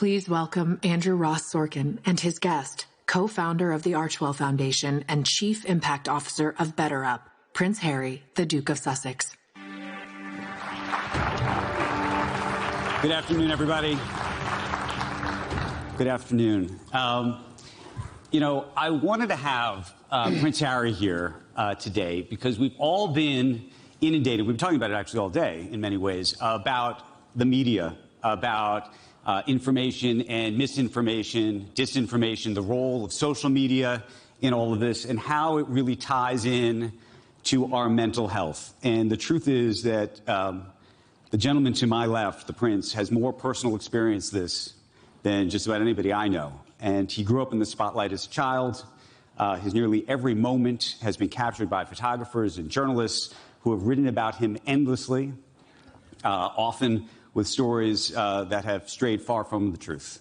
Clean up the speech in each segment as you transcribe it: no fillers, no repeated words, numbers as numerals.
Please welcome Andrew Ross Sorkin and his guest, co-founder of the Archewell Foundation and Chief Impact Officer of BetterUp, Prince Harry, the Duke of Sussex. Good afternoon, everybody. Good afternoon. I wanted to have Prince Harry here today because we've all been inundated. We've been talking about it actually all day in many ways about the media, about information and misinformation, disinformation, the role of social media in all of this, and how it really ties in to our mental health. And the truth is that the gentleman to my left, the Prince, has more personal experience this than just about anybody I know. And he grew up in the spotlight as a child. His nearly every moment has been captured by photographers and journalists who have written about him endlessly, often with stories that have strayed far from the truth.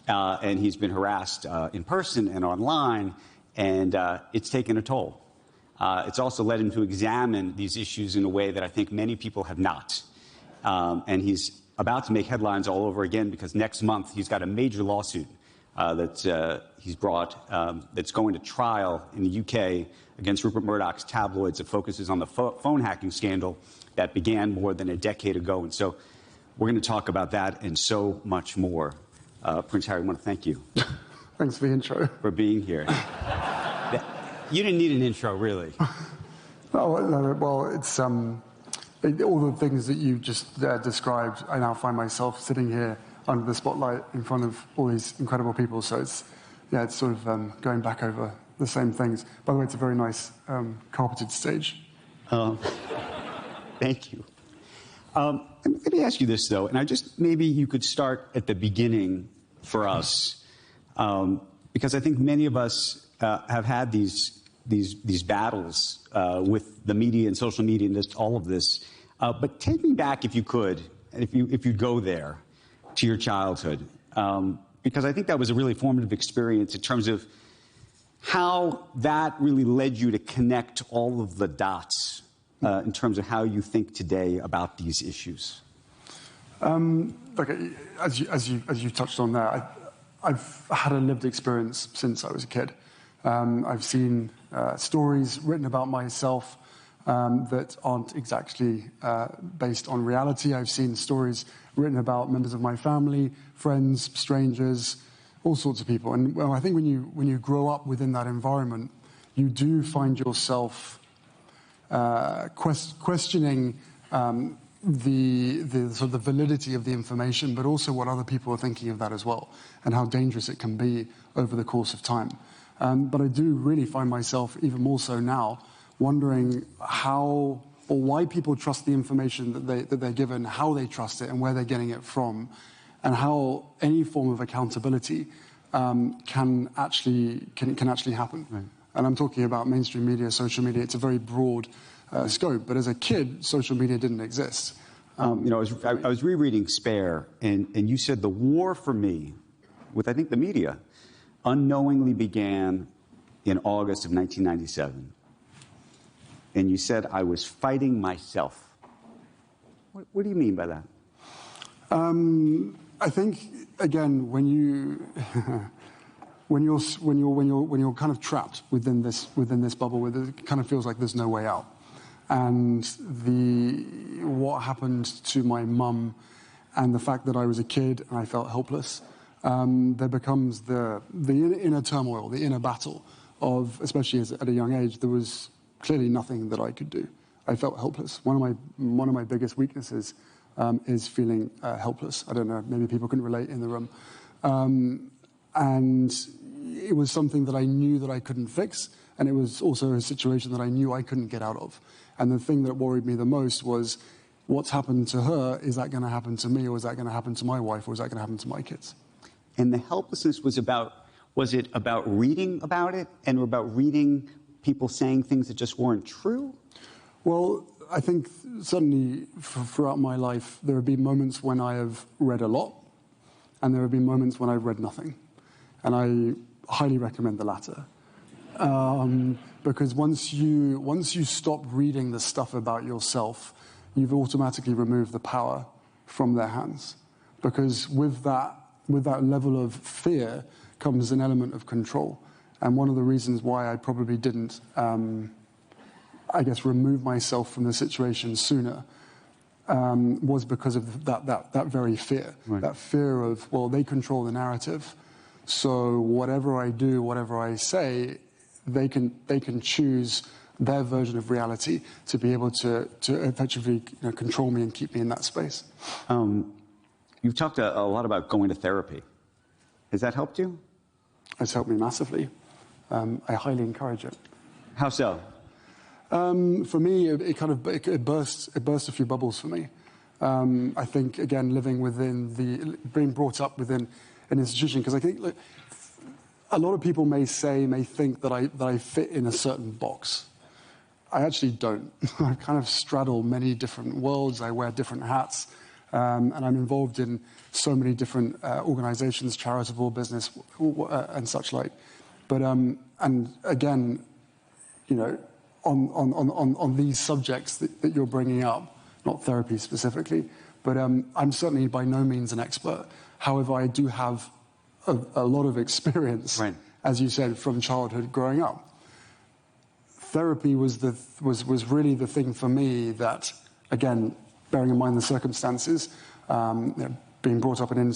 And he's been harassed in person and online, and it's taken a toll. It's also led him to examine these issues in a way that I think many people have not. And he's about to make headlines all over again because next month he's got a major lawsuit that he's brought that's going to trial in the UK against Rupert Murdoch's tabloids that focuses on the phone hacking scandal that began more than a decade ago. And so we're going to talk about that and so much more. Prince Harry, I want to thank you. Thanks for the intro. For being here. You didn't need an intro, really. Well, it's all the things that you just described. I now find myself sitting here under the spotlight in front of all these incredible people. So it's sort of going back over the same things. By the way, it's a very nice carpeted stage. Thank you. Let me ask you this, though, and maybe you could start at the beginning for us, because I think many of us have had these battles with the media and social media and just all of this. But take me back, if you could, if you'd go there, to your childhood, because I think that was a really formative experience in terms of how that really led you to connect all of the dots in terms of how you think today about these issues. Okay, as you touched on there, I've had a lived experience since I was a kid. I've seen stories written about myself that aren't exactly based on reality. I've seen stories written about members of my family, friends, strangers, all sorts of people. And I think when you grow up within that environment, you do find yourself questioning the sort of the validity of the information, but also what other people are thinking of that as well, and how dangerous it can be over the course of time. But I do really find myself, even more so now, wondering how or why people trust the information that they're given, how they trust it, and where they're getting it from, and how any form of accountability can actually happen. Right. And I'm talking about mainstream media, social media. It's a very broad scope. But as a kid, social media didn't exist. I was rereading Spare, and you said the war for me, with I think the media, unknowingly began in August of 1997. And you said I was fighting myself. What do you mean by that? I think, again, when you're kind of trapped within this bubble, where it kind of feels like there's no way out, and what happened to my mum, and the fact that I was a kid and I felt helpless, there becomes the inner turmoil, the inner battle of, especially at a young age, there was clearly nothing that I could do. I felt helpless. One of my biggest weaknesses is feeling helpless. I don't know, maybe people couldn't relate in the room. And it was something that I knew that I couldn't fix, and it was also a situation that I knew I couldn't get out of. And the thing that worried me the most was, what's happened to her, is that going to happen to me, or is that going to happen to my wife, or is that going to happen to my kids? And the helplessness was it about reading about it, and about reading people saying things that just weren't true? Well, I think certainly throughout my life, there have been moments when I have read a lot, and there have been moments when I've read nothing. And I highly recommend the latter. Because once you stop reading the stuff about yourself, you've automatically removed the power from their hands. Because with that with that level of fear comes an element of control. And one of the reasons why I probably didn't, I guess, remove myself from the situation sooner was because of that very fear. Right. That fear of, well, they control the narrative, so whatever I do, whatever I say, they can choose their version of reality to be able to effectively control me and keep me in that space. You've talked a lot about going to therapy. Has that helped you? It's helped me massively. I highly encourage it. How so? For me, it burst a few bubbles for me. I think, again, being brought up within an institution, because I think, look, a lot of people may think that I fit in a certain box. I actually don't. I kind of straddle many different worlds. I wear different hats, and I'm involved in so many different organizations, charitable business, and such like. But and again, on these subjects that you're bringing up, not therapy specifically, but I'm certainly by no means an expert. However, I do have a lot of experience, right, as you said, from childhood growing up. Therapy was really the thing for me that, again, bearing in mind the circumstances, being brought up in an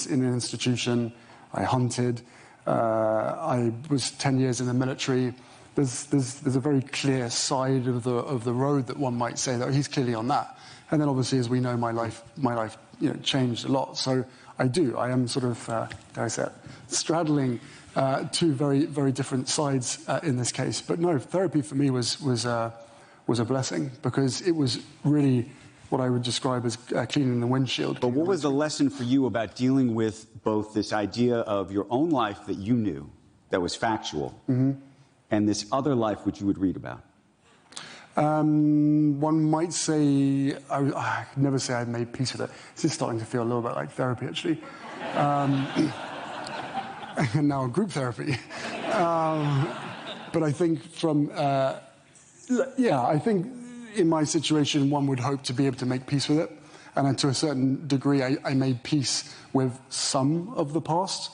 institution, I hunted, I was 10 years in the military. There's a very clear side of the road that one might say that he's clearly on that. And then obviously, as we know, my life changed a lot. So I am sort of, dare I say it, straddling two very, very different sides in this case. But no, therapy for me was a blessing, because it was really what I would describe as cleaning the windshield. But what was the lesson for you about dealing with both this idea of your own life that you knew, that was factual, mm-hmm, and this other life which you would read about? One might say, I could never say I'd made peace with it. This is starting to feel a little bit like therapy, actually. And now group therapy. But I think I think in my situation, one would hope to be able to make peace with it. And to a certain degree, I made peace with some of the past.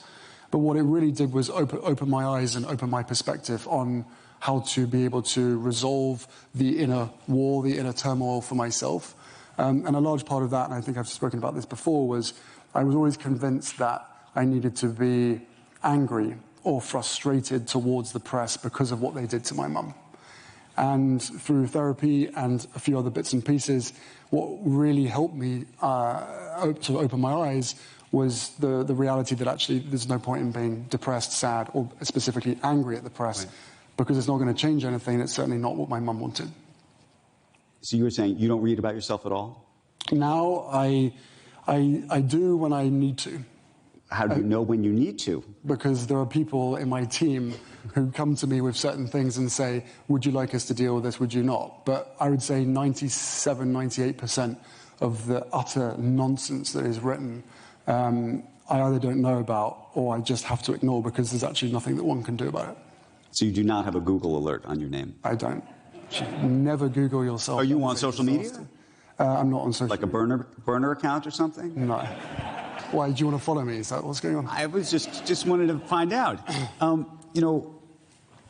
But what it really did was open my eyes and open my perspective on how to be able to resolve the inner war, the inner turmoil for myself. And a large part of that, and I think I've spoken about this before, was I was always convinced that I needed to be angry or frustrated towards the press because of what they did to my mum. And through therapy and a few other bits and pieces, what really helped me to open my eyes was the reality that actually there's no point in being depressed, sad, or specifically angry at the press, right, because it's not going to change anything. It's certainly not what my mum wanted. So you were saying you don't read about yourself at all? Now I do when I need to. How do you know when you need to? Because there are people in my team who come to me with certain things and say, would you like us to deal with this, would you not? But I would say 97, 98% of the utter nonsense that is written, I either don't know about or I just have to ignore, because there's actually nothing that one can do about it. So you do not have a Google alert on your name? I don't. Never Google yourself. Are you on social media? I'm not on social media. Like a burner account or something? No. Why, do you want to follow me? Is that what's going on? I was just wanted to find out.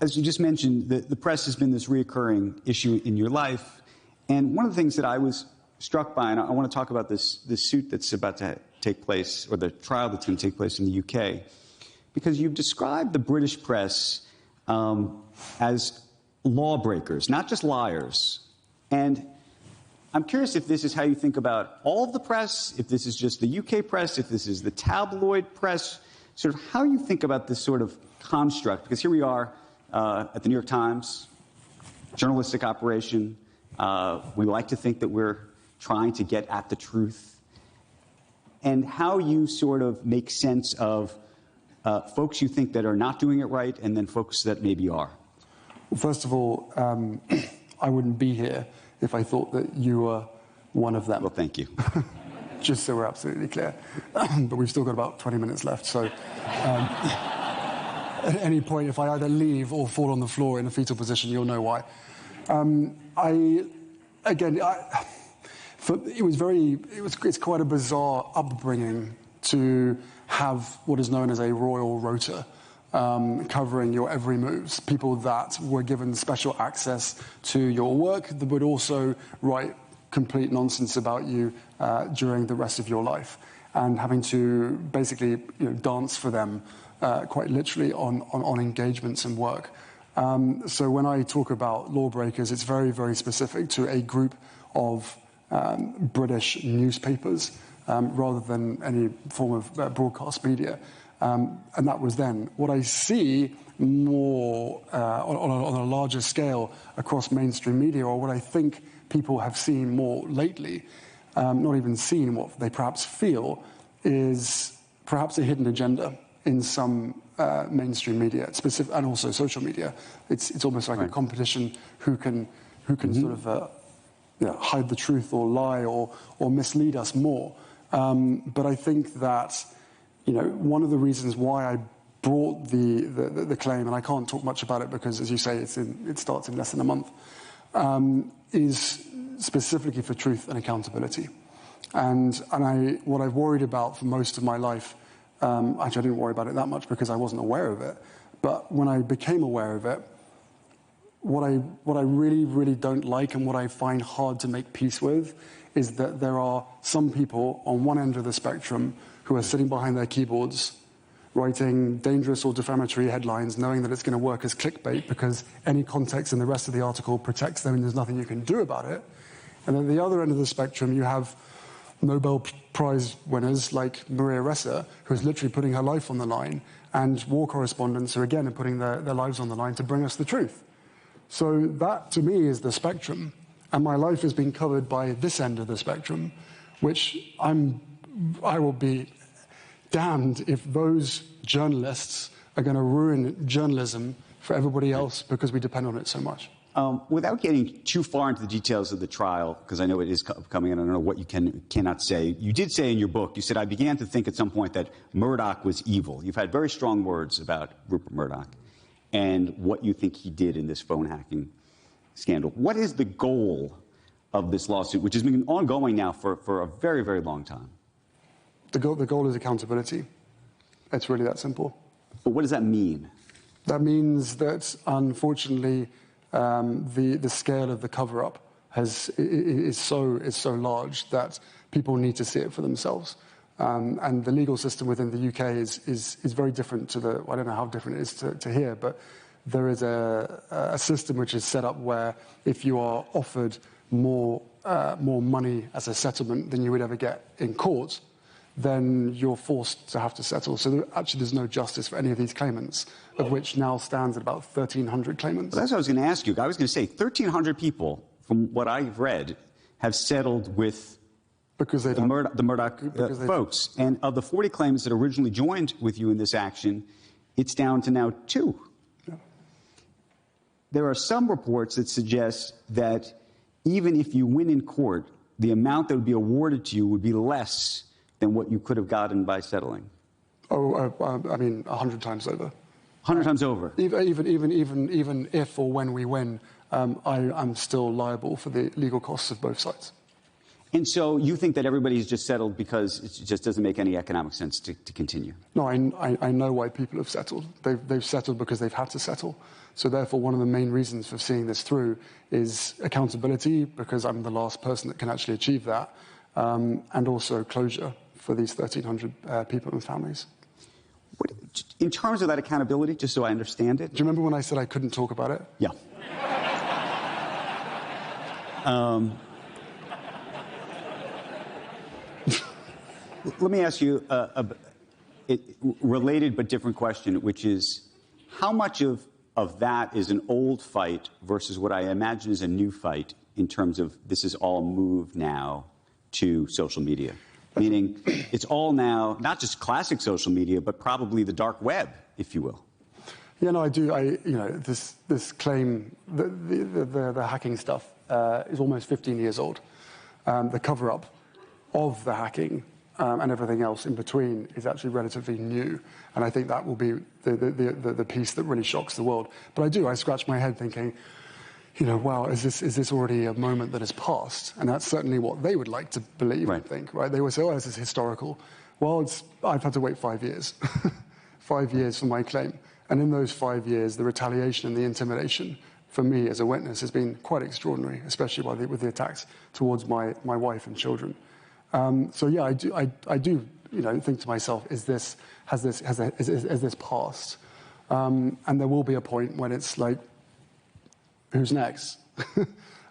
As you just mentioned, the press has been this reoccurring issue in your life. And one of the things that I was struck by, and I want to talk about this suit that's about to take place, or the trial that's going to take place in the UK, because you've described the British press as lawbreakers, not just liars. And I'm curious if this is how you think about all of the press, if this is just the UK press, if this is the tabloid press, sort of how you think about this sort of construct. Because here we are at the New York Times, journalistic operation. We like to think that we're trying to get at the truth. And how you sort of make sense of folks you think that are not doing it right and then folks that maybe are. Well, first of all, I wouldn't be here if I thought that you were one of them. Well, thank you. Just so we're absolutely clear. But we've still got about 20 minutes left, so at any point, if I either leave or fall on the floor in a fetal position, you'll know why. It's quite a bizarre upbringing to have what is known as a royal rota, covering your every moves. People that were given special access to your work that would also write complete nonsense about you during the rest of your life, and having to basically dance for them quite literally on engagements and work. So when I talk about lawbreakers, it's very, very specific to a group of British newspapers rather than any form of broadcast media. And that was then. What I see more on a larger scale across mainstream media, or what I think people have seen more lately, not even seen, what they perhaps feel, is perhaps a hidden agenda in some mainstream media, and also social media. It's almost like a competition who can sort of hide the truth or lie or mislead us more. But I think that one of the reasons why I brought the claim, and I can't talk much about it because, as you say, it starts in less than a month, is specifically for truth and accountability. And what I've worried about for most of my life, actually I didn't worry about it that much because I wasn't aware of it, but when I became aware of it, what I really, really don't like and what I find hard to make peace with is that there are some people on one end of the spectrum who are sitting behind their keyboards writing dangerous or defamatory headlines, knowing that it's going to work as clickbait because any context in the rest of the article protects them and there's nothing you can do about it. And at the other end of the spectrum, you have Nobel Prize winners like Maria Ressa, who is literally putting her life on the line, and war correspondents who, again, are putting their lives on the line to bring us the truth. So that, to me, is the spectrum. And my life is being covered by this end of the spectrum, which I will be damned if those journalists are going to ruin journalism for everybody else because we depend on it so much. Without getting too far into the details of the trial, because I know it is coming in, I don't know what you cannot say. You did say in your book, you said, I began to think at some point that Murdoch was evil. You've had very strong words about Rupert Murdoch and what you think he did in this phone hacking scandal. What is the goal of this lawsuit, which has been ongoing now for a very, very long time? The goal is accountability. It's really that simple. But what does that mean? That means that, unfortunately, the scale of the cover-up is so large that people need to see it for themselves. And the legal system within the UK is very different to I don't know how different it is to here, but there is a system which is set up where if you are offered more money as a settlement than you would ever get in court, then you're forced to have to settle. So there's no justice for any of these claimants, of which now stands at about 1,300 claimants. Well, that's what I was going to ask you. I was going to say 1,300 people, from what I've read, have settled with the Murdoch folks. And of the 40 claimants that originally joined with you in this action, it's down to now 2. Yeah. There are some reports that suggest that even if you win in court, the amount that would be awarded to you would be less than what you could have gotten by settling. Oh, I mean, 100 times over. 100 times over. Even if or when we win, I'm still liable for the legal costs of both sides. And so you think that everybody's just settled because it just doesn't make any economic sense to continue? No, I know why people have settled. They've settled because they've had to settle. So therefore, one of the main reasons for seeing this through is accountability, because I'm the last person that can actually achieve that, and also closure for these 1,300 people and families. In terms of that accountability, just so I understand it. Do you remember when I said I couldn't talk about it? Yeah. Let me ask you a related but different question, which is how much of that is an old fight versus what I imagine is a new fight in terms of this is all moved now to social media? Meaning it's all now, not just classic social media, but probably the dark web, if you will. Yeah, no, I do. This claim, the hacking stuff is almost 15 years old. The cover-up of the hacking and everything else in between is actually relatively new. And I think that will be the piece that really shocks the world. But I scratch my head thinking, wow, is this already a moment that has passed? And that's certainly what they would like to believe, right. I think, right? They would say, oh, this is historical. Well, I've had to wait 5 years. 5 years for my claim. And in those 5 years, the retaliation and the intimidation for me as a witness has been quite extraordinary, especially with the attacks towards my wife and children. So yeah, I do think to myself, has this passed? And there will be a point when it's like, who's next?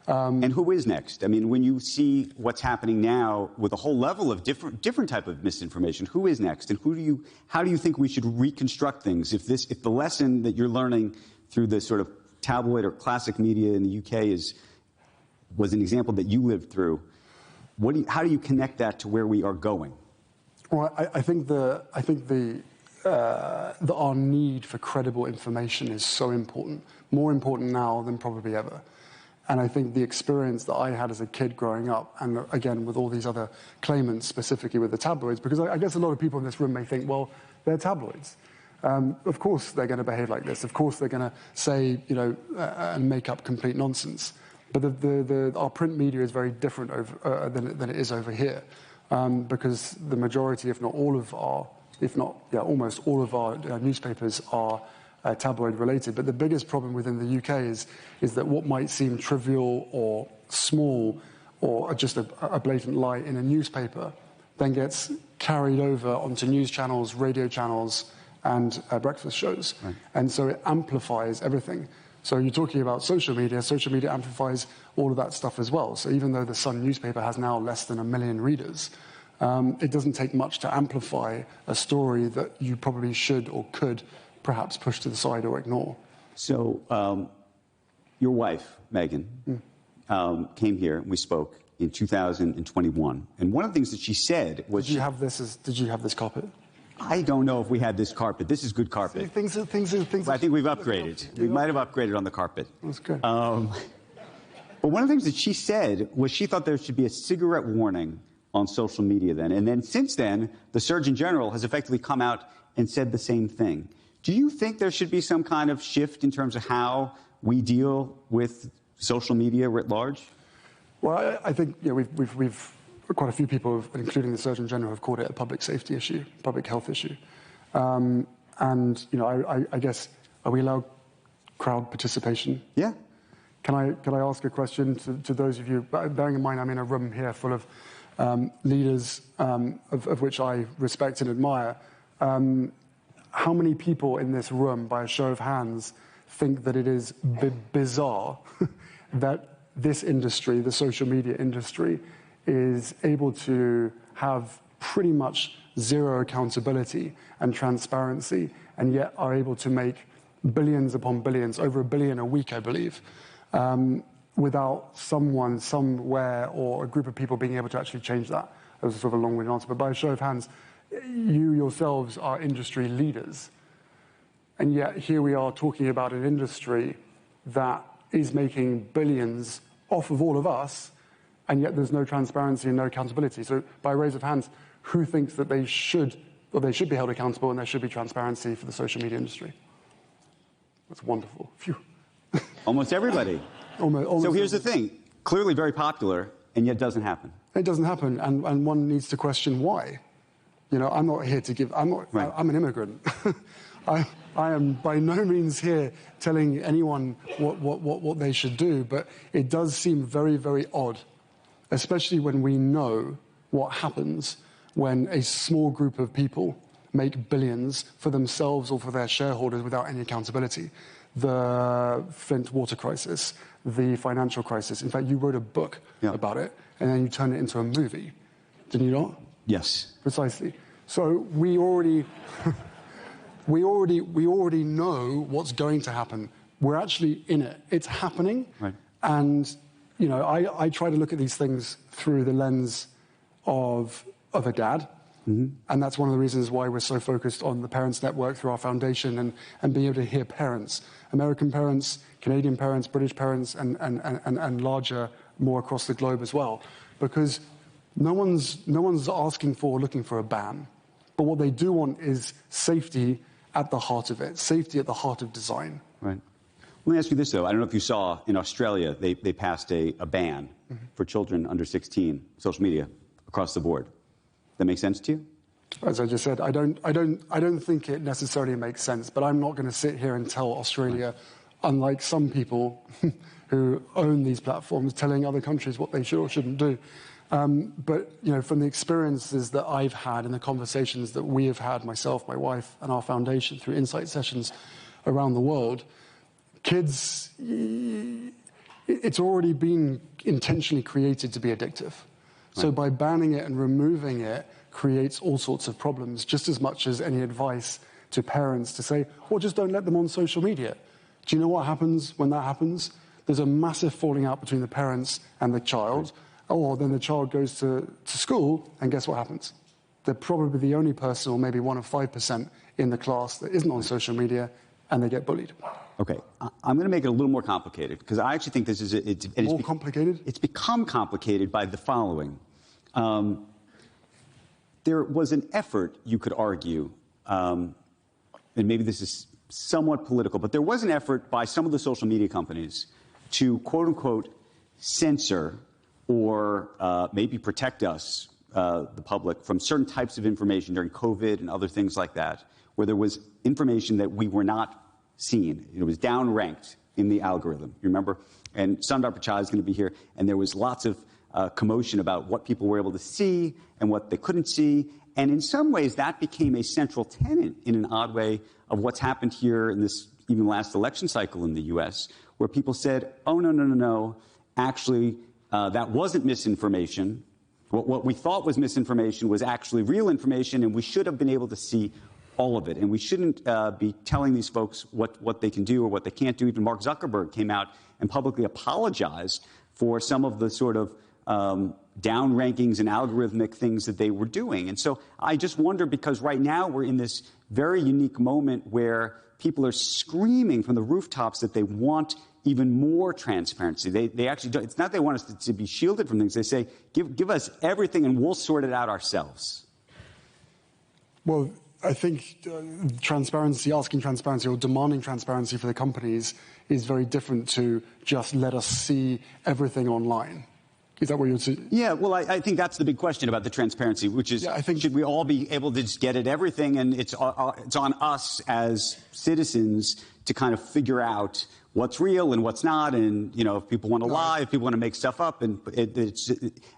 And who is next? I mean, when you see what's happening now with a whole level of different type of misinformation, who is next? And how do you think we should reconstruct things? If the lesson that you're learning through the sort of tabloid or classic media in the UK was an example that you lived through, how do you connect that to where we are going? Well, I think our need for credible information is so important, more important now than probably ever. And I think the experience that I had as a kid growing up, and again with all these other claimants, specifically with the tabloids, because I guess a lot of people in this room may think, well, they're tabloids. Of course they're going to behave like this. Of course they're going to say, and make up complete nonsense. But our print media is very different than it is over here, because the majority, if not all of our, almost all of our newspapers are tabloid related. But the biggest problem within the UK is that what might seem trivial or small or just a blatant lie in a newspaper then gets carried over onto news channels, radio channels, and breakfast shows. Right. And so it amplifies everything. So you're talking about social media amplifies all of that stuff as well. So even though the Sun newspaper has now less than 1 million readers, it doesn't take much to amplify a story that you probably should or could perhaps push to the side or ignore. So your wife, Megan, came here, we spoke in 2021. And one of the things that she said was... Did you have this carpet? I don't know if we had this carpet. This is good carpet. See, things I think we've upgraded. We might have upgraded on the carpet. That's good. But one of the things that she said was she thought there should be a cigarette warning on social media then. And then since then, the Surgeon General has effectively come out and said the same thing. Do you think there should be some kind of shift in terms of how we deal with social media writ large? Well, I think we've quite a few people, including the Surgeon General, have called it a public safety issue, public health issue. And I guess, are we allowed crowd participation? Yeah. Can I ask a question to those of you, bearing in mind I'm in a room here full of leaders of which I respect and admire. How many people in this room, by a show of hands, think that it is bizarre that this industry, the social media industry, is able to have pretty much zero accountability and transparency, and yet are able to make billions upon billions, over $1 billion a week, I believe, without someone, somewhere, or a group of people being able to actually change that? That was a sort of a long-winded answer, but by a show of hands, you yourselves are industry leaders. And yet here we are talking about an industry that is making billions off of all of us, and yet there's no transparency and no accountability. So by raise of hands, who thinks that they should be held accountable and there should be transparency for the social media industry? That's wonderful. Phew. Almost everybody. Almost so here's the thing. Clearly very popular, and yet doesn't happen. It doesn't happen, and one needs to question why. I'm not here to give... I'm an immigrant. I am by no means here telling anyone what they should do, but it does seem very, very odd, especially when we know what happens when a small group of people make billions for themselves or for their shareholders without any accountability. The Flint water crisis, the financial crisis. In fact, you wrote a book about it, and then you turned it into a movie. Didn't you not? Yes. Precisely. So we already know what's going to happen. We're actually in it. It's happening. Right. And I try to look at these things through the lens of a dad. Mm-hmm. And that's one of the reasons why we're so focused on the Parents Network through our foundation and being able to hear parents, American parents, Canadian parents, British parents, and larger, more across the globe as well. Because no one's asking for or looking for a ban. But what they do want is safety at the heart of it, safety at the heart of design. Right. Let me ask you this, though. I don't know if you saw in Australia, they passed a ban for children under 16, social media, across the board. That make sense to you? As I just said, I don't think it necessarily makes sense, but I'm not going to sit here and tell Australia, unlike some people who own these platforms, telling other countries what they should or shouldn't do. But from the experiences that I've had and the conversations that we have had, myself, my wife, and our foundation through insight sessions around the world, kids, it's already been intentionally created to be addictive. So by banning it and removing it creates all sorts of problems, just as much as any advice to parents to say, well, just don't let them on social media. Do you know what happens when that happens? There's a massive falling out between the parents and the child, or then the child goes to school, and guess what happens? They're probably the only person, or maybe 1 of 5% in the class that isn't on social media, and they get bullied. Okay, I'm going to make it a little more complicated, because I actually think this is... More complicated? It's become complicated by the following. There was an effort, you could argue, and maybe this is somewhat political, but there was an effort by some of the social media companies to, quote-unquote, censor or maybe protect us, the public, from certain types of information during COVID and other things like that, where there was information that we were not seeing. It was downranked in the algorithm, you remember? And Sundar Pichai is going to be here, and there was lots of commotion about what people were able to see and what they couldn't see. And in some ways, that became a central tenet, in an odd way, of what's happened here in this even last election cycle in the U.S., where people said, oh, no. Actually, that wasn't misinformation. What we thought was misinformation was actually real information, and we should have been able to see all of it. And we shouldn't be telling these folks what they can do or what they can't do. Even Mark Zuckerberg came out and publicly apologized for some of the sort of down rankings and algorithmic things that they were doing. And so I just wonder, because right now we're in this very unique moment where people are screaming from the rooftops that they want even more transparency. They actually don't. It's not they want us to be shielded from things. They say, give us everything and we'll sort it out ourselves. Well, I think transparency, asking transparency or demanding transparency for the companies is very different to just let us see everything online. Is that what you're saying? Yeah, well, I think that's the big question about the transparency, which is, should we all be able to just get at everything? And it's on us as citizens to kind of figure out what's real and what's not. And, if people want to lie, if people want to make stuff up. And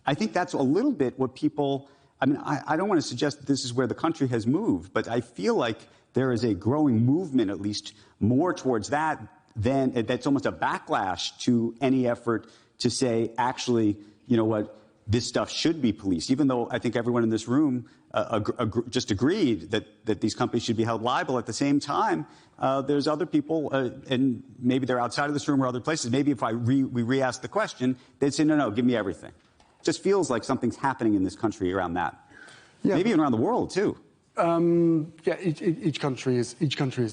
I think that's a little bit what people... I mean, I don't want to suggest that this is where the country has moved, but I feel like there is a growing movement, at least more towards that, that's almost a backlash to any effort to say, actually, you know what, this stuff should be policed, even though I think everyone in this room just agreed that these companies should be held liable. At the same time, there's other people, and maybe they're outside of this room or other places. Maybe if we re-ask the question, they'd say, no, give me everything. It just feels like something's happening in this country around that. Yeah. Maybe even around the world, too. Each country is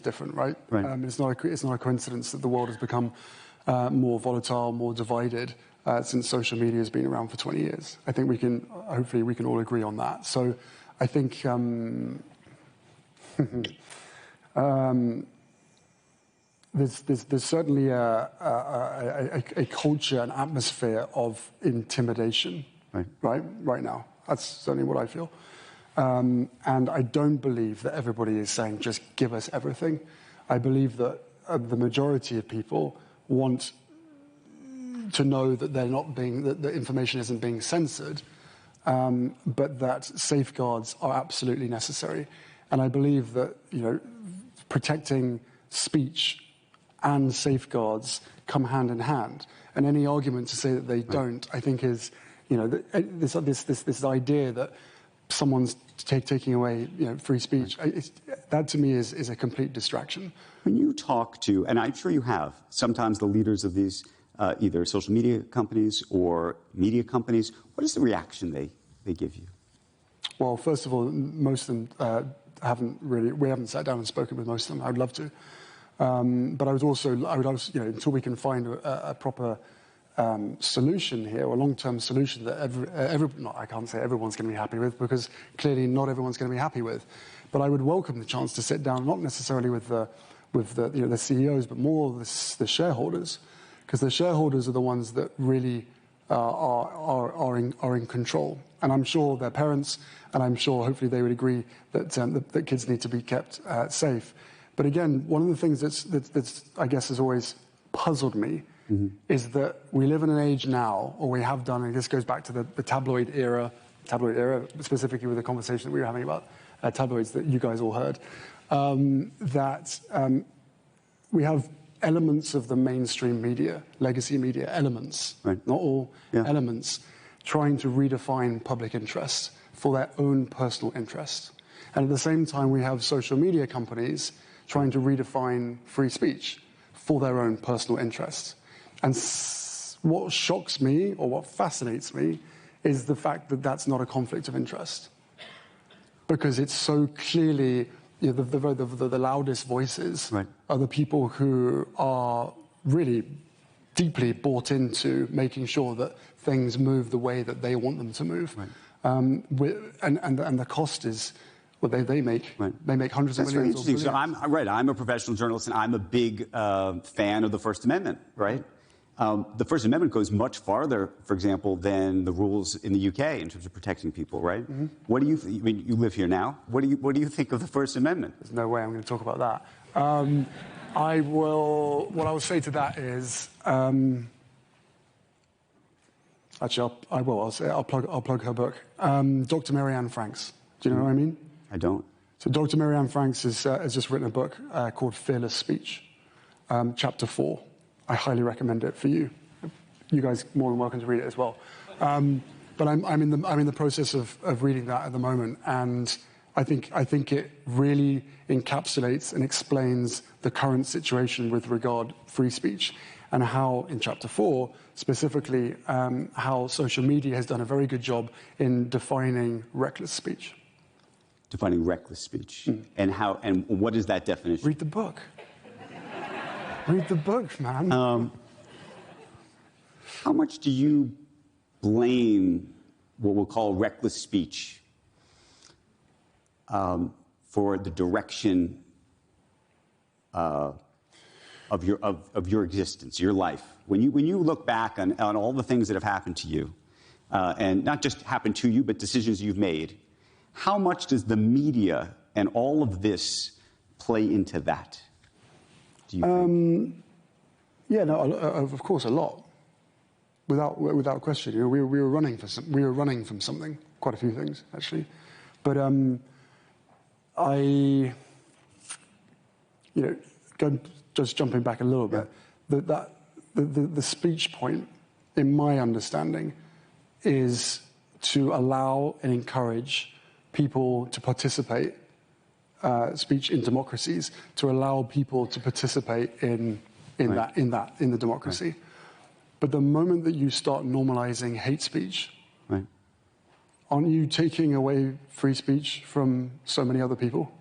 different, right? It's not a coincidence that the world has become more volatile, more divided since social media has been around for 20 years. I think hopefully we can all agree on that. So I think there's certainly a culture, an atmosphere of intimidation right now. That's certainly what I feel. And I don't believe that everybody is saying, just give us everything. I believe that the majority of people want to know that that the information isn't being censored, but that safeguards are absolutely necessary. And I believe that, protecting speech and safeguards come hand in hand. And any argument to say that they don't, I think is, this idea that someone's taking away, free speech. That to me is a complete distraction. When you talk to, and I'm sure you have, sometimes the leaders of these either social media companies or media companies, what is the reaction they give you? Well, first of all, most of them we haven't sat down and spoken with most of them. I'd love to. But I would also, until we can find a proper solution here, or a long-term solution that I can't say everyone's going to be happy with, because clearly not everyone's going to be happy with. But I would welcome the chance to sit down, not necessarily with the CEOs, but more the shareholders, because the shareholders are the ones that really are in control. And I'm sure their parents, and I'm sure hopefully they would agree that that kids need to be kept safe. But again, one of the things that's I guess has always puzzled me is that we live in an age now, or we have done, and this goes back to the tabloid era, specifically with the conversation that we were having about tabloids that you guys all heard, that we have elements of the mainstream media, legacy media elements, not all elements, trying to redefine public interest for their own personal interest. And at the same time, we have social media companies trying to redefine free speech for their own personal interests. And what shocks me, or what fascinates me, is the fact that that's not a conflict of interest. Because it's so clearly, the loudest voices are the people who are really deeply bought into making sure that things move the way that they want them to move. And the cost is, well, they make hundreds of millions. That's very interesting. So I'm a professional journalist, and I'm a big fan of the First Amendment, right? The First Amendment goes much farther, for example, than the rules in the UK in terms of protecting people, right? What do you? I mean, you live here now. What do you think of the First Amendment? There's no way I'm going to talk about that. I will. What I will say to that is, actually, I will. I'll plug her book, Dr. Marianne Franks. Do you know what I mean? I don't. So Dr. Marianne Franks has just written a book called Fearless Speech, Chapter 4. I highly recommend it for you. You guys are more than welcome to read it as well. But I'm in the process of reading that at the moment, and I think it really encapsulates and explains the current situation with regard to free speech, and how in Chapter 4 specifically how social media has done a very good job in defining reckless speech. Defining reckless speech, and how, and what is that definition? Read the book. Read the book, man. How much do you blame what we'll call reckless speech for the direction of your existence, your life? When you look back on all the things that have happened to you, and not just happened to you, but decisions you've made, how much does the media and all of this play into that? Do you think? Yeah, no, of course, a lot. Without question. You know, we were running from something, quite a few things actually, but just jumping back a little bit, the speech point, in my understanding, is to allow and encourage people to participate. Speech in democracies, to allow people to participate in the democracy. Right. But the moment that you start normalizing hate speech, aren't you taking away free speech from so many other people?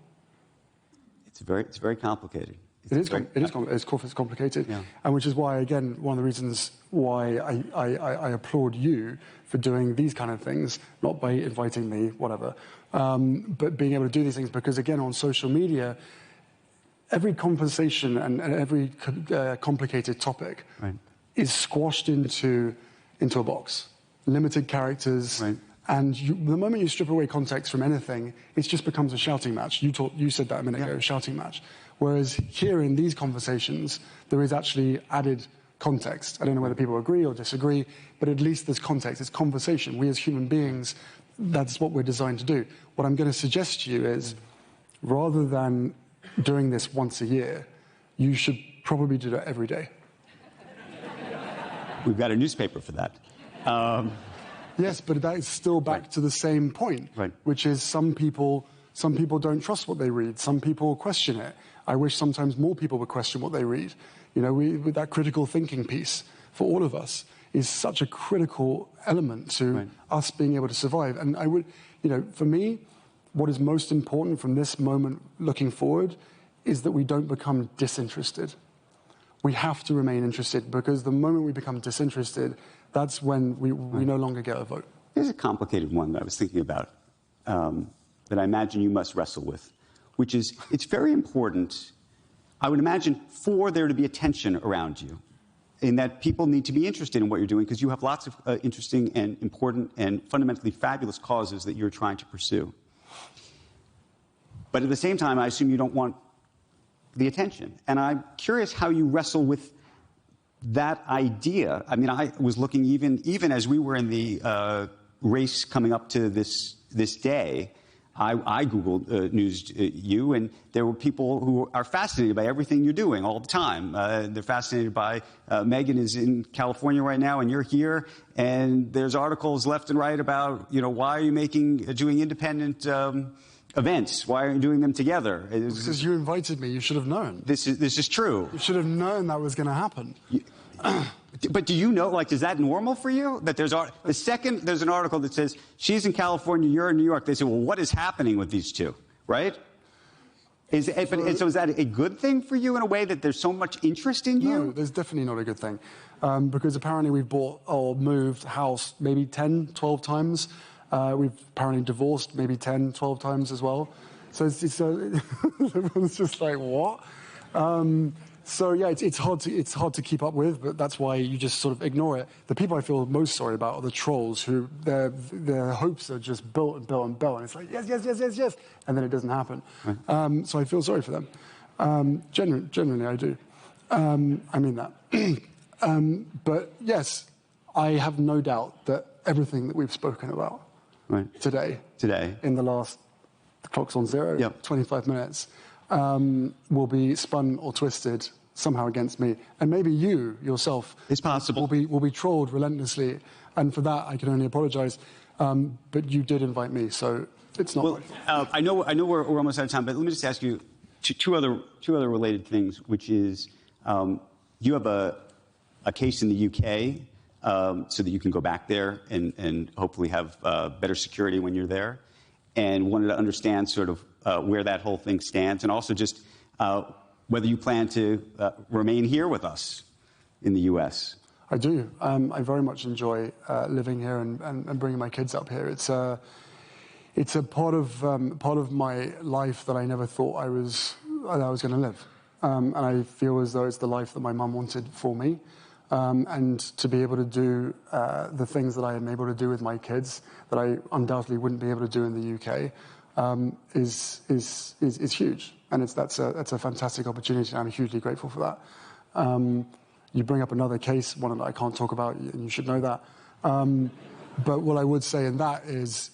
It's very complicated. It's complicated, and which is why, again, one of the reasons why I applaud you for doing these kind of things, not by inviting me, whatever, but being able to do these things, because again, on social media, every conversation and every complicated topic is squashed into a box, limited characters. Right. And the moment you strip away context from anything, it just becomes a shouting match. You said that a minute ago, shouting match. Whereas here in these conversations, there is actually added context. I don't know whether people agree or disagree, but at least there's context. It's conversation. We as human beings, that's what we're designed to do. What I'm going to suggest to you is, rather than doing this once a year, you should probably do that every day. We've got a newspaper for that. Yes, but that is still back to the same point, which is some people don't trust what they read. Some people question it. I wish sometimes more people would question what they read. You know, with that critical thinking piece, for all of us, is such a critical element to us being able to survive. And I would, for me, what is most important from this moment looking forward is that we don't become disinterested. We have to remain interested, because the moment we become disinterested, that's when we no longer get a vote. Here's a complicated one that I was thinking about, that I imagine you must wrestle with, which is, it's very important, I would imagine, for there to be attention around you, in that people need to be interested in what you're doing because you have lots of interesting and important and fundamentally fabulous causes that you're trying to pursue. But at the same time, I assume you don't want the attention. And I'm curious how you wrestle with that idea. I mean, I was looking even as we were in the race coming up to this day, I Googled News You, and there were people who are fascinated by everything you're doing all the time. They're fascinated by Meghan is in California right now, and you're here, and there's articles left and right about, why are you doing independent events? Why aren't you doing them together? Because you invited me, you should have known. This is true. You should have known that was going to happen. But do you know, is that normal for you? That the second there's an article that says she's in California, you're in New York, they say, well, what is happening with these two, right? So is that a good thing for you in a way that there's so much interest in you? No, there's definitely not a good thing. Because apparently we've bought or moved house maybe 10, 12 times. We've apparently divorced maybe 10, 12 times as well. So everyone's just like, what? So yeah, it's hard to keep up with, but that's why you just sort of ignore it. The people I feel most sorry about are the trolls who their hopes are just built and built and built, and it's like yes, and then it doesn't happen. Right. So I feel sorry for them. Genuinely, I do. I mean that. But yes, I have no doubt that everything that we've spoken about today, in the last, the clock's on zero, 25 minutes. Will be spun or twisted somehow against me, and maybe you yourself, it's possible, will be trolled relentlessly, and for that I can only apologise. But you did invite me, so it's not. Well, I know we're almost out of time, but let me just ask you two other related things, which is you have a case in the UK so that you can go back there and hopefully have better security when you're there, and wanted to understand sort of where that whole thing stands, and also just whether you plan to remain here with us in the U.S. I do. I very much enjoy living here and bringing my kids up here. It's a part of my life that I never thought I was going to live, and I feel as though it's the life that my mum wanted for me. And to be able to do the things that I am able to do with my kids that I undoubtedly wouldn't be able to do in the UK is huge, and that's a fantastic opportunity, and I'm hugely grateful for that. You bring up another case, one that I can't talk about, and you should know that. But what I would say in that is,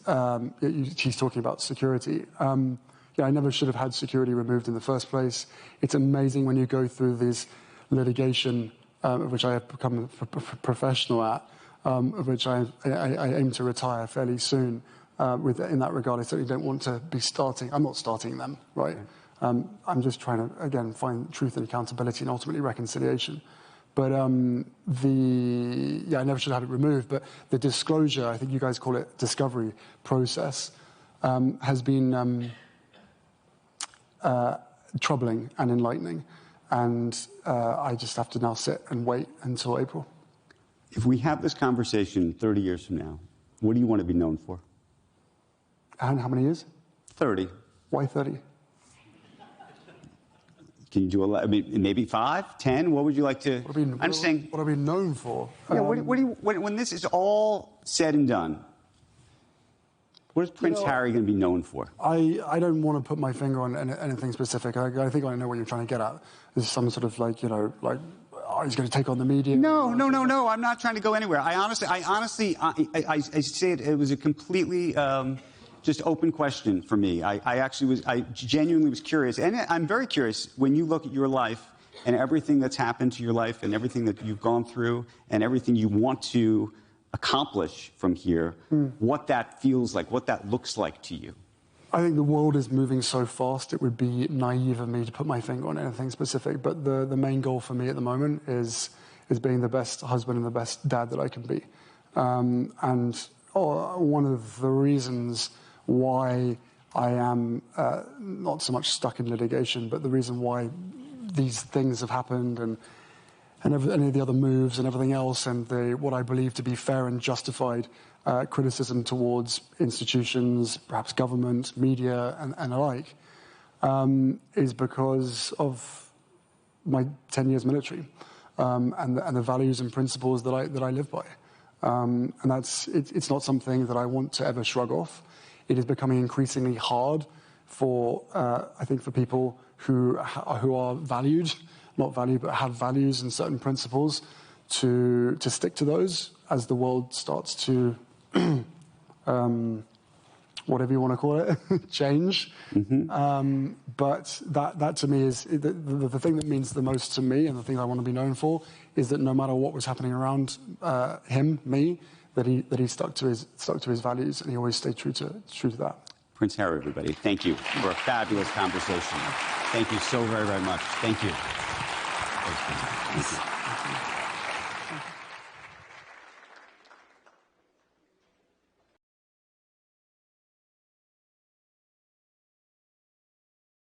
she's talking about security. I never should have had security removed in the first place. It's amazing when you go through this litigation, of which I have become a professional at, of which I aim to retire fairly soon. In that regard, I certainly don't want to be starting. I'm not starting them, right? I'm just trying to, again, find truth and accountability and ultimately reconciliation. But I never should have had it removed. But the disclosure, I think you guys call it discovery process, has been troubling and enlightening. And I just have to now sit and wait until April. If we have this conversation 30 years from now, what do you want to be known for? And how many years? 30. Why 30? Can you do maybe 5, 10? What would you like to? I'm saying. What are we known for? Yeah. When this is all said and done, what is Prince Harry going to be known for? I don't want to put my finger on anything specific. I think I know what you're trying to get at. There's some sort of he's going to take on the media. No. I'm not trying to go anywhere. I honestly say it was a completely just open question for me. I genuinely was curious, and I'm very curious when you look at your life and everything that's happened to your life and everything that you've gone through and everything you want to accomplish from here, what that feels like, what that looks like to you. I think the world is moving so fast, it would be naive of me to put my finger on anything specific. But the main goal for me at the moment is being the best husband and the best dad that I can be. One of the reasons why I am not so much stuck in litigation, but the reason why these things have happened and any of the other moves and everything else, and what I believe to be fair and justified criticism towards institutions, perhaps government, media, and the like, is because of my 10 years military. and the values and principles that I live by. And it's not something that I want to ever shrug off. It is becoming increasingly hard for, I think, for people who are valued, not valued, but have values and certain principles to stick to those as the world starts to, whatever you want to call it, change. Mm-hmm. But that to me is the thing that means the most to me, and the thing I want to be known for is that no matter what was happening around me, that he stuck to his values, and he always stayed true to that. Prince Harry, everybody, thank you for a fabulous conversation. Thank you so very, very much. Thank you. Thank you.